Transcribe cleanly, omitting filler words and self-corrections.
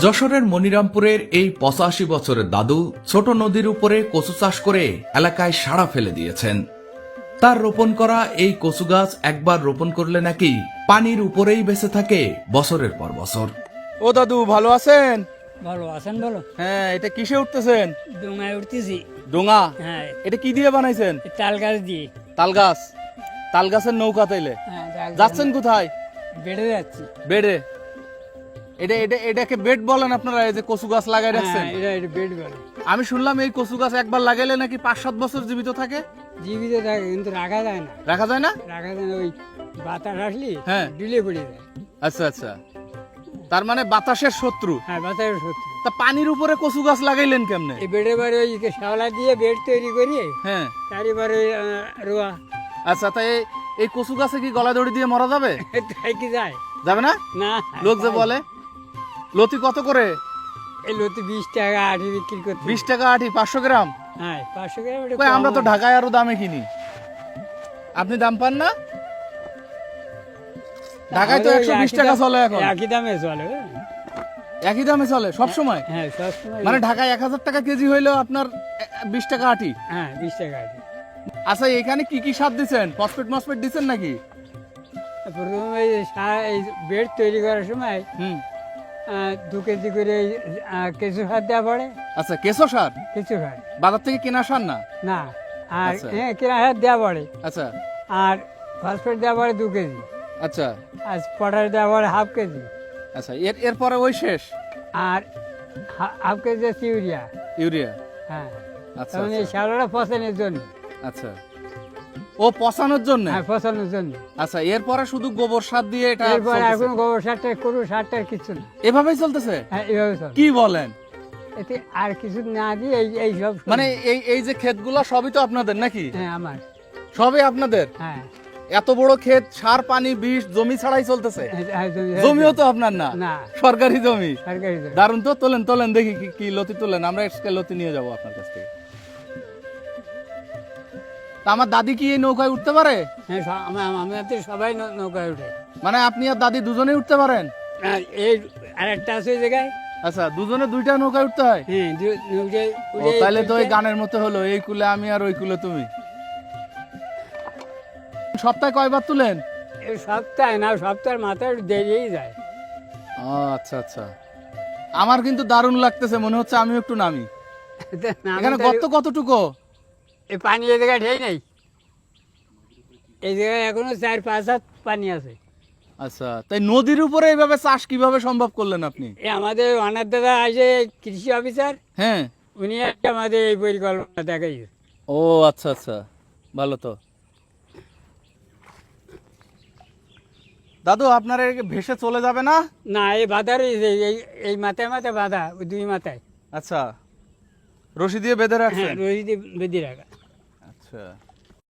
যশোরের মনিরামপুরের এই ৮৫ বছরের দাদু ছোট নদীর উপরে কচু চাষ করে এলাকায় সাড়া ফেলে দিয়েছেন। তার রোপণ করা এই কচু গাছ একবার রোপণ করলে নাকি পানির উপরেই বেঁচে থাকে বছরের পর বছর। ও দাদু ভালো আছেন? ভালো আছেন বলো। হ্যাঁ, এটা কিসে উঠতেছেন? ডোঙায় উঠতেছি। ডোঙা? হ্যাঁ, এটা কি দিয়ে বানাইছেন? তাল গাছ দিয়ে। তাল গাছ? তাল গাছের নৌকা তাইলে? হ্যাঁ, যাচ্ছেন কোথায়? বেড়ে যাচ্ছি। বেডে? এটাকে বেড বলেন আপনারা, এই যে কচু গাছ লাগাই রাখছেন? হ্যাঁ, এটা বেড বলে। আমি শুনলাম এই কচু গাছ একবার লাগাইলে নাকি ৫-৭ বছর জীবিত থাকে। জীবিত থাকে কিন্তু রাখা যায় না। রাখা যায় না? রাখা যায় না, ওই বাতাস আসলে হ্যাঁ, ডিলে পড়ে যায়। আচ্ছা আচ্ছা, তার মানে বাতাসের শত্রু। হ্যাঁ, বাতাসের সত্যি। তা পানির উপরে কচু গাছ লাগাইলেন কেমনে? এই বেডে বারে ওই শ্যাওলা দিয়ে বেড তৈরি করিয়ে হ্যাঁ, চারিবারে রোয়া। আচ্ছা, তাই এই কচু গাছে কি গলা দড়ি দিয়ে মরা যাবে? তাই কি যায় যাবে না? না। লোক যে বলে লতি কত করে? এই লতি 20 টাকা আঠি বিক্রি করতে। 20 টাকা আঠি, 500 গ্রাম? হ্যাঁ, 500 গ্রাম। এটা কই, আমরা তো কম। ঢাকায় আরো দামে কিনি, আপনি দাম পান না? ঢাকায় তো আমাদের 120 টাকা চলে এখন। একই দামে চলে। একই দামে চলে সব সময়? হ্যাঁ, সবসময়। মানে ঢাকায় 1000 টাকা কেজি হইলেও আপনার 20 টাকা আটি? হ্যাঁ, 20 টাকা আঠি। আচ্ছা, এখানে কি কি সার দিচ্ছেন? ফসফেট দিচ্ছেন নাকি? প্রথমে এই বেড তৈরি করার সময় হুম, 2 কেজি করে কেঁচু সার দেওয়া পড়ে। আচ্ছা, কেঁচো সার? কেঁচু সার বাজার থেকে কেনা সার না? না, আর আচ্ছা। কেনা সার দেওয়া পড়ে। আচ্ছা আর ফসফেট দেওয়া পড়ে 2 কেজি। আচ্ছা আর পটাশ দেওয়া পড়ে 1/2 কেজি। আচ্ছা, এরপরে ওই শেষ? আর 1/2 কেজি আছে ইউরিয়া। ইউরিয়া? হ্যাঁ, আচ্ছা তখন এই আচ্ছা, সারটা ফসলের জন্য। আচ্ছা, ও পচানোর জন্য? হ্যাঁ, ফসলের জন্য। আচ্ছা, এরপরে শুধু গোবর সার দিয়ে এটা এরপরে চলতেছে? এখন গোবর সারটা কোনো সারটার কিছু না। এভাবেই চলতেছে? হ্যাঁ, এভাবে চলে। কি বলেন? এতে আর কিছু না দিয়ে এই সব মানে এই যে ক্ষেতগুলো সবই তো আপনাদের নাকি? হ্যাঁ, আমার। সবই আপনাদের? হ্যাঁ, এত বড় ক্ষেত, সার পানি বিষ জমি ছাড়াই চলতেছে? হ্যাঁ, জমিও তো আপনার না? না, সরকারি জমি? সরকারি জমি। দারুন তো, তোলেন দেখি কি লতি তোলেন, আমরা আজকে লতি নিয়ে যাবো আপনার কাছ থেকে। তা আমার দাদি কি এই নৌকায় উঠতে পারে? হ্যাঁ, আমাদের সবাই নৌকায় উঠে। মানে আপনি আর দাদি দুজনেই উঠতে পারেন? আর এই আরেকটা আছে ওই জায়গায়। আচ্ছা, দুজনে দুইটা নৌকায় উঠতে হয়? হ্যাঁ, নৌকায় ও, উঠে তাহলে তো ওই গানের মতো হলো, এই কুলে আমি আর ওই কুলে তুমি। সপ্তাহে কয়বার তুলেন? এই সপ্তাহে না, সপ্তাহের মাথায় দেরিয়েই যায়। ও আচ্ছা আচ্ছা, আমার কিন্তু দারুণ লাগতেছে, মনে হচ্ছে আমি একটু নামি। এখানে গর্ত কতটুকু? এই পানি এই জায়গায় ঢেই নেই। এই জায়গায় এখনো 4-5 হাত পানি আছে। আচ্ছা, তাই নদীর উপরে এইভাবে চাষ কিভাবে সম্ভব করলেন আপনি? এই আমাদের অনার দাদা আসে কৃষি অফিসার, হ্যাঁ। উনি একটা আমাদের এই পরিকল্পনা দেখাইছে। ও আচ্ছা আচ্ছা, ভালো তো। দাদু, আপনার এই ভেসে চলে যাবে না? না, এই বাধা রয়েছে, এই মাথায় মাথায় বাধা, ওই 2 মাথায়। আচ্ছা, রশি দিয়ে বেঁধে হ্যাঁ, রাখছেন? রশি দিয়ে বেঁধে রাখা। আচ্ছা।